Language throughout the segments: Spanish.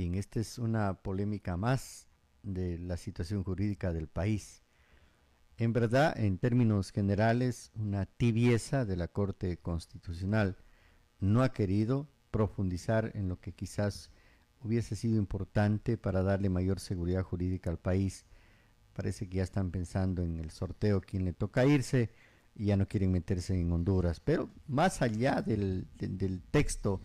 Bien, esta es una polémica más de la situación jurídica del país. En verdad, en términos generales, una tibieza de la Corte Constitucional no ha querido profundizar en lo que quizás hubiese sido importante para darle mayor seguridad jurídica al país. Parece que ya están pensando en el sorteo, quién le toca irse, y ya no quieren meterse en Honduras. Pero más allá del texto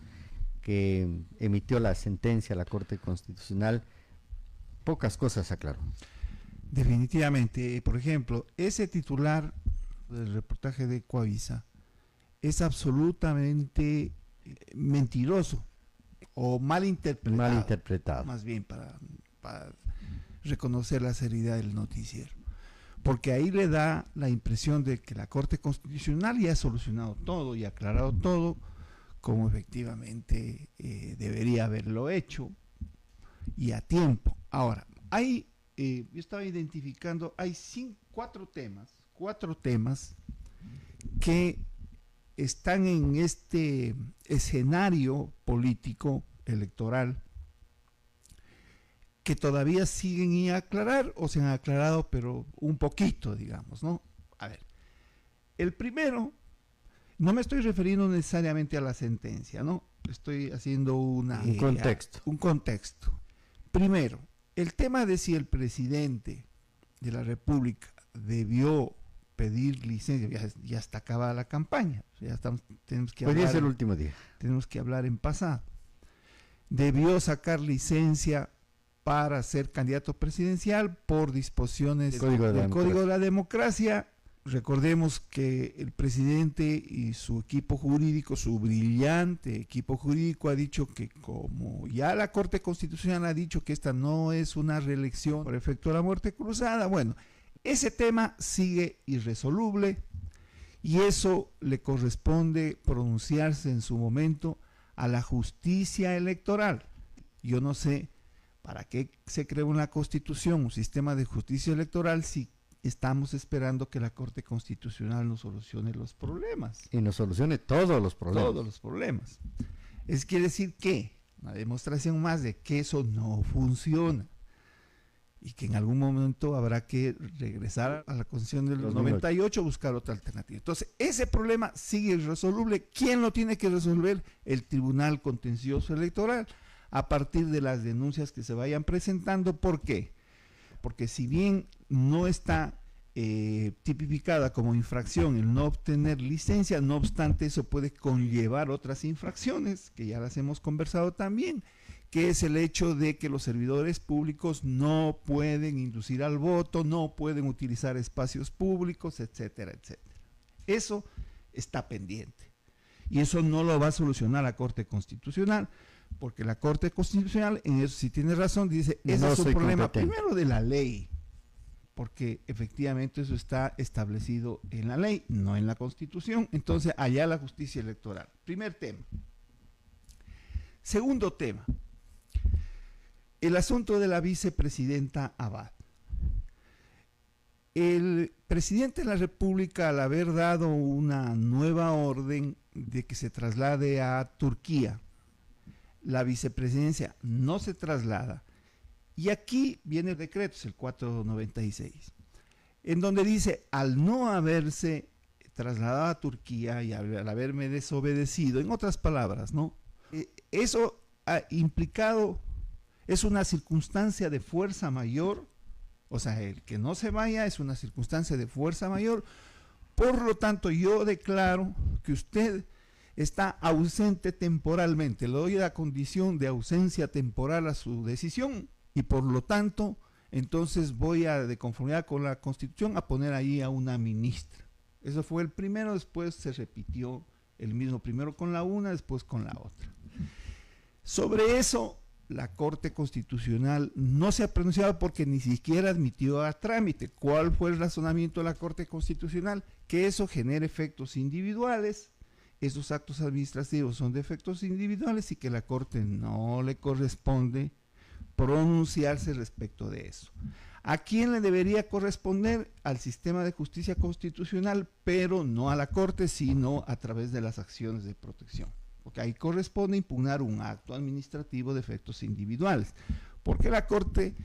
que emitió la sentencia la Corte Constitucional, pocas cosas aclaró. Definitivamente, por ejemplo, ese titular del reportaje de Coavisa es absolutamente mentiroso o mal interpretado, más bien para reconocer la seriedad del noticiero, porque ahí le da la impresión de que la Corte Constitucional ya ha solucionado todo y aclarado todo, como efectivamente debería haberlo hecho y a tiempo. Ahora, yo estaba identificando, hay cuatro temas que están en este escenario político electoral que todavía siguen sin aclarar, o se han aclarado pero un poquito, digamos, ¿no? A ver, el primero, no me estoy refiriendo necesariamente a la sentencia, ¿no? Estoy haciendo un contexto. Primero, el tema de si el presidente de la República debió pedir licencia, ya está acabada la campaña, tenemos que hablar, hoy es el último día. Tenemos que hablar en pasado. Debió sacar licencia para ser candidato presidencial por disposiciones del Código de la Democracia. Recordemos que el presidente y su equipo jurídico, su brillante equipo jurídico, ha dicho que como ya la Corte Constitucional ha dicho que esta no es una reelección por efecto de la muerte cruzada, bueno, ese tema sigue irresoluble y eso le corresponde pronunciarse en su momento a la justicia electoral. Yo no sé para qué se creó una constitución, un sistema de justicia electoral, si estamos esperando que la Corte Constitucional nos solucione los problemas. Y nos solucione todos los problemas. Todos los problemas. Es quiere decir que, una demostración más de que eso no funciona. Y que en algún momento habrá que regresar a la Constitución de los 98, buscar otra alternativa. Entonces, ese problema sigue irresoluble. ¿Quién lo tiene que resolver? El Tribunal Contencioso Electoral, a partir de las denuncias que se vayan presentando. ¿Por qué? Porque si bien no está tipificada como infracción el no obtener licencia, no obstante eso puede conllevar otras infracciones, que ya las hemos conversado también, que es el hecho de que los servidores públicos no pueden inducir al voto, no pueden utilizar espacios públicos, etcétera, etcétera. Eso está pendiente. Y eso no lo va a solucionar la Corte Constitucional, porque la Corte Constitucional, en eso sí tiene razón, dice, ese es un problema primero de la ley, porque efectivamente eso está establecido en la ley, no en la Constitución. Entonces, allá la justicia electoral. Primer tema. Segundo tema, el asunto de la vicepresidenta Abad. El presidente de la República, al haber dado una nueva orden de que se traslade a Turquía, la vicepresidencia no se traslada. Y aquí viene el decreto, es el 496, en donde dice, al no haberse trasladado a Turquía y al haberme desobedecido, en otras palabras, ¿no? Eso ha implicado, es una circunstancia de fuerza mayor, o sea, el que no se vaya es una circunstancia de fuerza mayor, por lo tanto yo declaro que usted está ausente temporalmente, le doy la condición de ausencia temporal a su decisión, y por lo tanto, entonces voy a, de conformidad con la Constitución, a poner ahí a una ministra. Eso fue el primero, después se repitió el mismo, primero con la una, después con la otra. Sobre eso, la Corte Constitucional no se ha pronunciado porque ni siquiera admitió a trámite. ¿Cuál fue el razonamiento de la Corte Constitucional? Que eso genera efectos individuales, esos actos administrativos son de efectos individuales y que la Corte no le corresponde pronunciarse respecto de eso. ¿A quién le debería corresponder? Al sistema de justicia constitucional, pero no a la Corte, sino a través de las acciones de protección. porque ahí corresponde impugnar un acto administrativo de efectos individuales, porque la Corte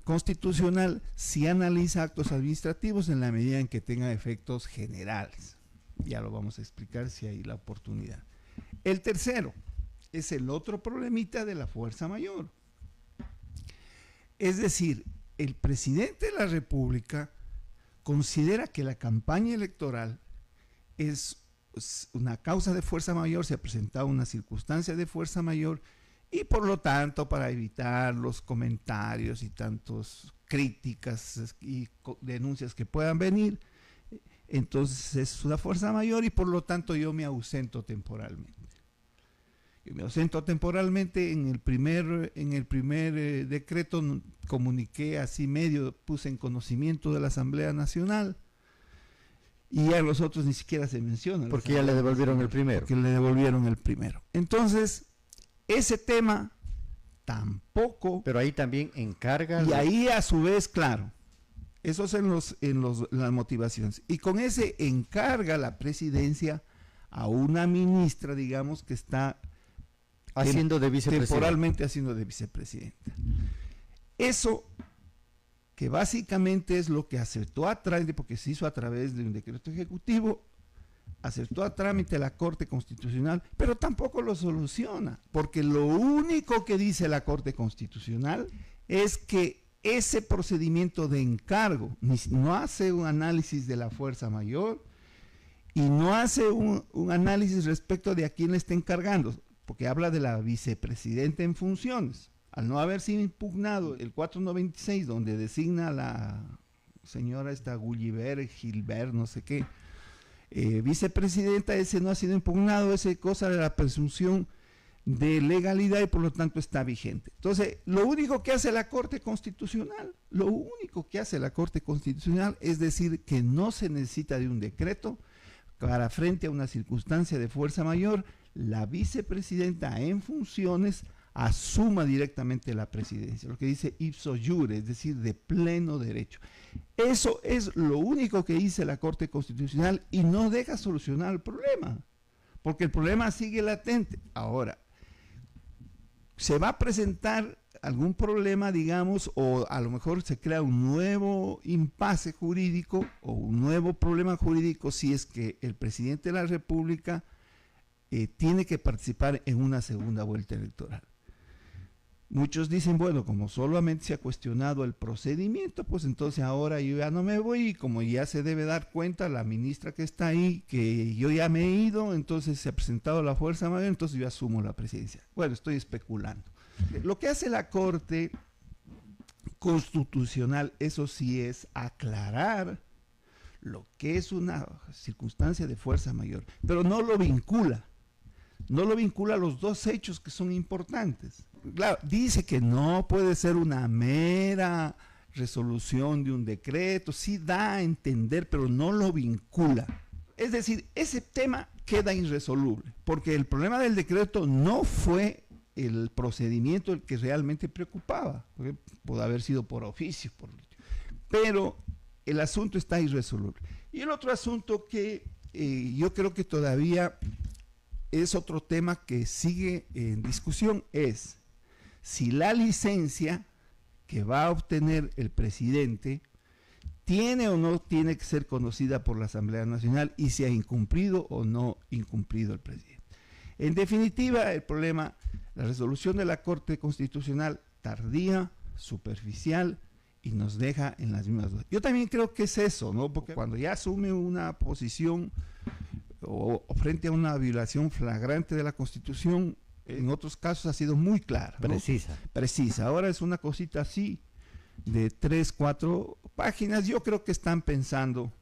Constitucional sí analiza actos administrativos en la medida en que tengan efectos generales. Ya lo vamos a explicar si hay la oportunidad. El tercero es el otro problemita de la fuerza mayor. Es decir, el presidente de la República considera que la campaña electoral es una causa de fuerza mayor, se ha presentado una circunstancia de fuerza mayor, y por lo tanto, para evitar los comentarios y tantas críticas y denuncias que puedan venir, entonces es una fuerza mayor y por lo tanto yo me ausento temporalmente. Yo me ausento temporalmente. En el primer decreto comuniqué así medio, puse en conocimiento de la Asamblea Nacional, y a los otros ni siquiera se menciona. Porque ya le devolvieron el primero. Porque le devolvieron el primero. Entonces, ese tema tampoco. Pero ahí también encarga. Y ahí a su vez, claro, eso es en las motivaciones. Y con ese encarga la presidencia a una ministra, digamos, que está haciendo de vicepresidenta. Temporalmente haciendo de vicepresidenta. Eso que básicamente es lo que aceptó a trámite, porque se hizo a través de un decreto ejecutivo, aceptó a trámite la Corte Constitucional, pero tampoco lo soluciona, porque lo único que dice la Corte Constitucional es que ese procedimiento de encargo no hace un análisis de la fuerza mayor y no hace un análisis respecto de a quién le está encargando, porque habla de la vicepresidenta en funciones. Al no haber sido impugnado el 496, donde designa a la señora esta Gulliver, Gilbert, no sé qué, vicepresidenta, ese no ha sido impugnado, esa cosa de la presunción de legalidad y por lo tanto está vigente. Entonces, lo único que hace la Corte Constitucional, es decir que no se necesita de un decreto para frente a una circunstancia de fuerza mayor, la vicepresidenta en funciones asuma directamente la presidencia, lo que dice ipso iure, es decir, de pleno derecho. Eso es lo único que dice la Corte Constitucional y no deja solucionar el problema, porque el problema sigue latente. Ahora, se va a presentar algún problema, digamos, o a lo mejor se crea un nuevo impasse jurídico o un nuevo problema jurídico si es que el presidente de la República tiene que participar en una segunda vuelta electoral. Muchos dicen, bueno, como solamente se ha cuestionado el procedimiento, pues entonces ahora yo ya no me voy, y como ya se debe dar cuenta la ministra que está ahí, que yo ya me he ido, entonces se ha presentado la fuerza mayor, entonces yo asumo la presidencia. Bueno, estoy especulando. Lo que hace la Corte Constitucional, eso sí, es aclarar lo que es una circunstancia de fuerza mayor, pero no lo vincula a los dos hechos que son importantes. Claro, dice que no puede ser una mera resolución de un decreto, sí da a entender, pero no lo vincula. Es decir, ese tema queda irresoluble, porque el problema del decreto no fue el procedimiento el que realmente preocupaba, porque puede haber sido por oficio, pero el asunto está irresoluble. Y el otro asunto que yo creo que todavía es otro tema que sigue en discusión es si la licencia que va a obtener el presidente tiene o no tiene que ser conocida por la Asamblea Nacional y si ha incumplido o no incumplido el presidente. En definitiva, el problema, la resolución de la Corte Constitucional tardía, superficial y nos deja en las mismas dudas. Yo también creo que es eso, ¿no? Porque cuando ya asume una posición o frente a una violación flagrante de la Constitución, en otros casos ha sido muy clara, ¿no? Precisa. Ahora es una cosita así de 3, 4 páginas. Yo creo que están pensando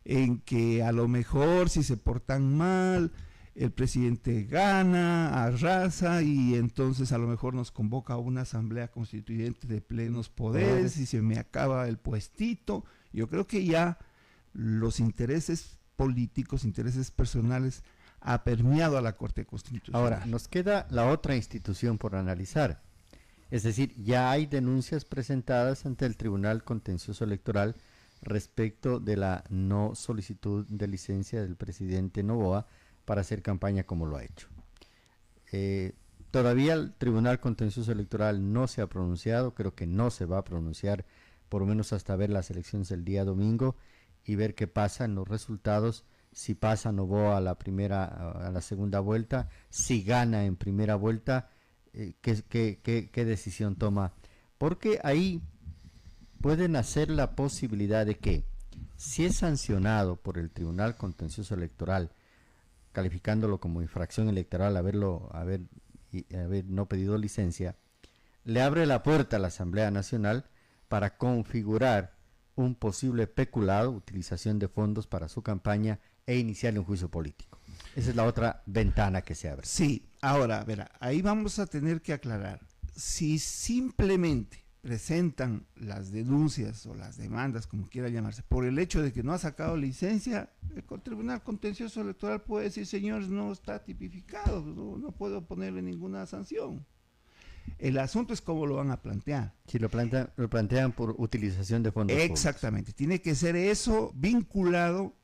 en que a lo mejor si se portan mal, el presidente gana, arrasa y entonces a lo mejor nos convoca a una asamblea constituyente de plenos poderes y se me acaba el puestito. Yo creo que ya los intereses políticos, intereses personales ha permeado a la Corte Constitucional. Ahora, nos queda la otra institución por analizar. Es decir, ya hay denuncias presentadas ante el Tribunal Contencioso Electoral respecto de la no solicitud de licencia del presidente Noboa para hacer campaña como lo ha hecho. Todavía el Tribunal Contencioso Electoral no se ha pronunciado, creo que no se va a pronunciar, por lo menos hasta ver las elecciones del día domingo y ver qué pasa en los resultados, si pasa Noboa a la segunda vuelta, si gana en primera vuelta, qué decisión toma. Porque ahí pueden hacer la posibilidad de que, si es sancionado por el Tribunal Contencioso Electoral, calificándolo como infracción electoral, haber no pedido licencia, le abre la puerta a la Asamblea Nacional para configurar un posible peculado, utilización de fondos para su campaña e iniciar un juicio político. Esa es la otra ventana que se abre. Sí, ahora, verá, ahí vamos a tener que aclarar. Si simplemente presentan las denuncias o las demandas, como quiera llamarse, por el hecho de que no ha sacado licencia, el Tribunal Contencioso Electoral puede decir, señores, no está tipificado, no puedo ponerle ninguna sanción. El asunto es cómo lo van a plantear. Si lo plantean por utilización de fondos exactamente, públicos. Tiene que ser eso vinculado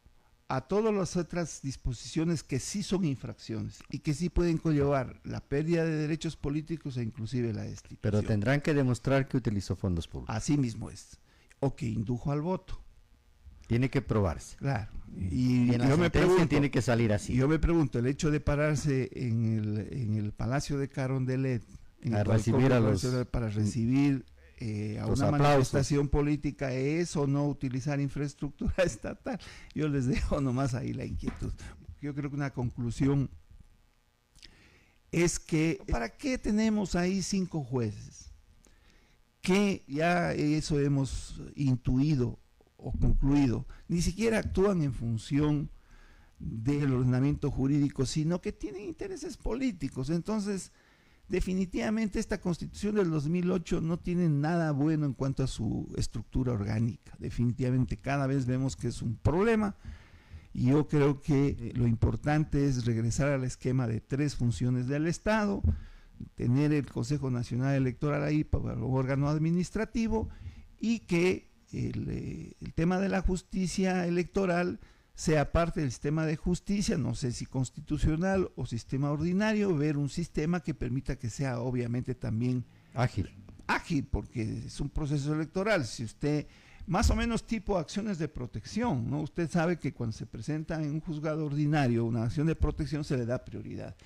a todas las otras disposiciones que sí son infracciones y que sí pueden conllevar la pérdida de derechos políticos e inclusive la destitución. Pero tendrán que demostrar que utilizó fondos públicos. Así mismo es. O que indujo al voto. Tiene que probarse. Claro. Y yo me pregunto, tiene que salir así. Yo me pregunto, el hecho de pararse en el Palacio de Carondelet para recibir a una manifestación política, ¿es o no utilizar infraestructura estatal? Yo les dejo nomás ahí la inquietud. Yo creo que una conclusión es que, ¿para qué tenemos ahí 5 jueces? Que ya eso hemos intuido o concluido, ni siquiera actúan en función del ordenamiento jurídico, sino que tienen intereses políticos. Entonces, definitivamente esta Constitución del 2008 no tiene nada bueno en cuanto a su estructura orgánica. Definitivamente cada vez vemos que es un problema y yo creo que lo importante es regresar al esquema de 3 funciones del Estado, tener el Consejo Nacional Electoral ahí para el órgano administrativo y que el tema de la justicia electoral sea parte del sistema de justicia, no sé si constitucional o sistema ordinario, ver un sistema que permita que sea obviamente también ágil, porque es un proceso electoral. Si usted, más o menos tipo acciones de protección, ¿no? Usted sabe que cuando se presenta en un juzgado ordinario una acción de protección se le da prioridad.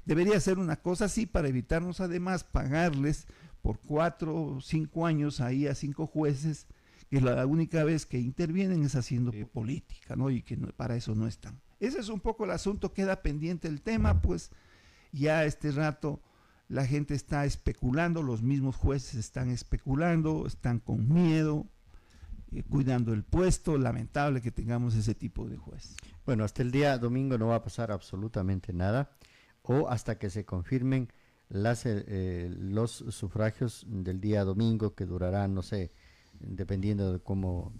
Debería ser una cosa así para evitarnos además pagarles por 4 o 5 años ahí a 5 jueces, que la única vez que intervienen es haciendo política, ¿no? Y que para eso no están. Ese es un poco el asunto, queda pendiente el tema, pues ya este rato la gente está especulando, los mismos jueces están especulando, están con miedo, cuidando el puesto. Lamentable que tengamos ese tipo de jueces. Bueno, hasta el día domingo no va a pasar absolutamente nada, o hasta que se confirmen los sufragios del día domingo, que durarán, no sé, dependiendo de cómo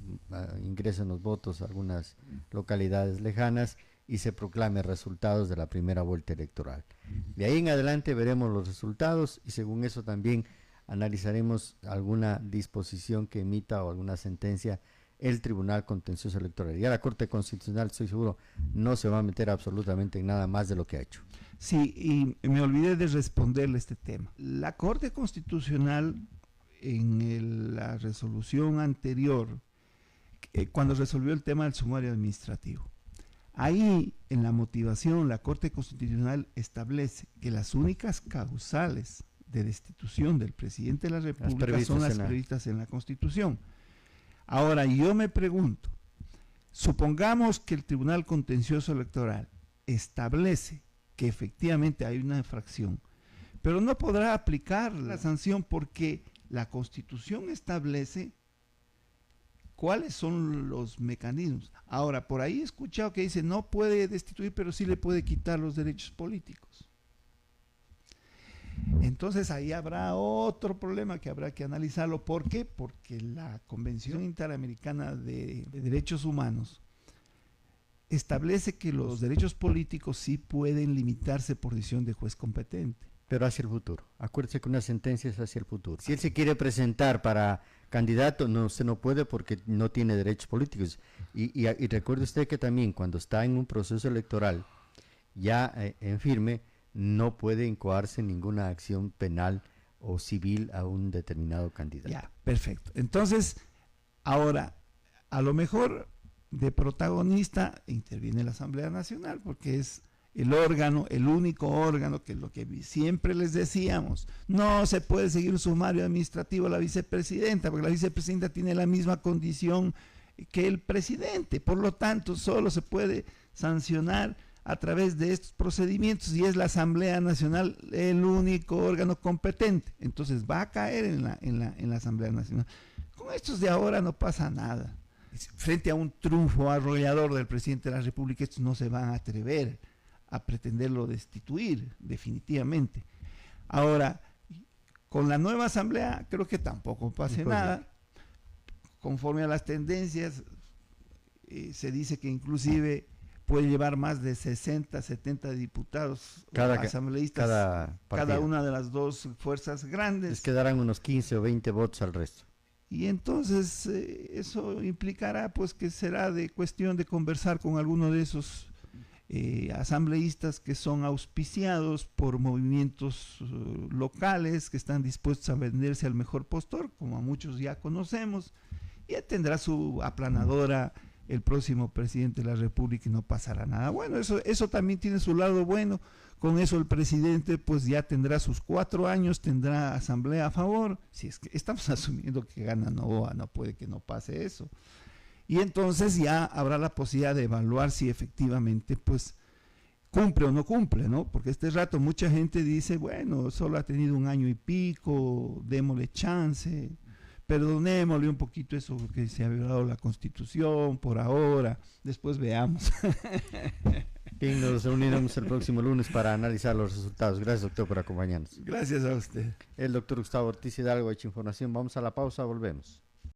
ingresen los votos a algunas localidades lejanas, y se proclame resultados de la primera vuelta electoral. De ahí en adelante veremos los resultados y según eso también analizaremos alguna disposición que emita o alguna sentencia el Tribunal Contencioso Electoral. Ya la Corte Constitucional, estoy seguro, no se va a meter absolutamente en nada más de lo que ha hecho. Sí, y me olvidé de responderle este tema. La Corte Constitucional, en la resolución anterior, cuando resolvió el tema del sumario administrativo, ahí en la motivación la Corte Constitucional establece que las únicas causales de destitución del presidente de la República son las previstas en la Constitución. Ahora yo me pregunto, supongamos que el Tribunal Contencioso Electoral establece que efectivamente hay una infracción, pero no podrá aplicar la sanción porque la Constitución establece cuáles son los mecanismos. Ahora, por ahí he escuchado que dice no puede destituir, pero sí le puede quitar los derechos políticos. Entonces ahí habrá otro problema que habrá que analizarlo. ¿Por qué? Porque la Convención Interamericana de Derechos Humanos establece que los derechos políticos sí pueden limitarse por decisión de juez competente. Pero hacia el futuro. Acuérdese que una sentencia es hacia el futuro. Si él se quiere presentar para candidato, no, usted no puede porque no tiene derechos políticos. Y recuerde usted que también cuando está en un proceso electoral ya en firme, no puede incoarse ninguna acción penal o civil a un determinado candidato. Ya, perfecto. Entonces, ahora, a lo mejor de protagonista interviene la Asamblea Nacional, porque es el órgano, el único órgano, que es lo que siempre les decíamos, no se puede seguir un sumario administrativo a la vicepresidenta, porque la vicepresidenta tiene la misma condición que el presidente, por lo tanto, solo se puede sancionar a través de estos procedimientos y es la Asamblea Nacional el único órgano competente. Entonces va a caer en la Asamblea Nacional. Con estos de ahora no pasa nada. Frente a un triunfo arrollador del presidente de la República, estos no se van a atrever a pretenderlo destituir definitivamente. Ahora, con la nueva Asamblea creo que tampoco pase nada. Conforme a las tendencias, se dice que inclusive puede llevar más de 60, 70 diputados asambleístas cada una de las dos fuerzas grandes. Les quedarán unos 15 o 20 votos al resto. Y entonces eso implicará pues que será de cuestión de conversar con alguno de esos asambleístas que son auspiciados por movimientos locales que están dispuestos a venderse al mejor postor, como a muchos ya conocemos, y tendrá su aplanadora el próximo presidente de la República y no pasará nada. Bueno, eso también tiene su lado bueno. Con eso el presidente pues ya tendrá sus 4 años, tendrá asamblea a favor. Si es que estamos asumiendo que gana Novoa, no puede que no pase eso. Y entonces ya habrá la posibilidad de evaluar si efectivamente pues cumple o no cumple, ¿no? Porque este rato mucha gente dice, bueno, solo ha tenido 1 año y pico, démosle chance, perdonémosle un poquito eso que se ha violado la Constitución por ahora, después veamos. Bien, nos reuniremos el próximo lunes para analizar los resultados. Gracias, doctor, por acompañarnos. Gracias a usted. El doctor Gustavo Ortiz Hidalgo ha hecho información. Vamos a la pausa, volvemos.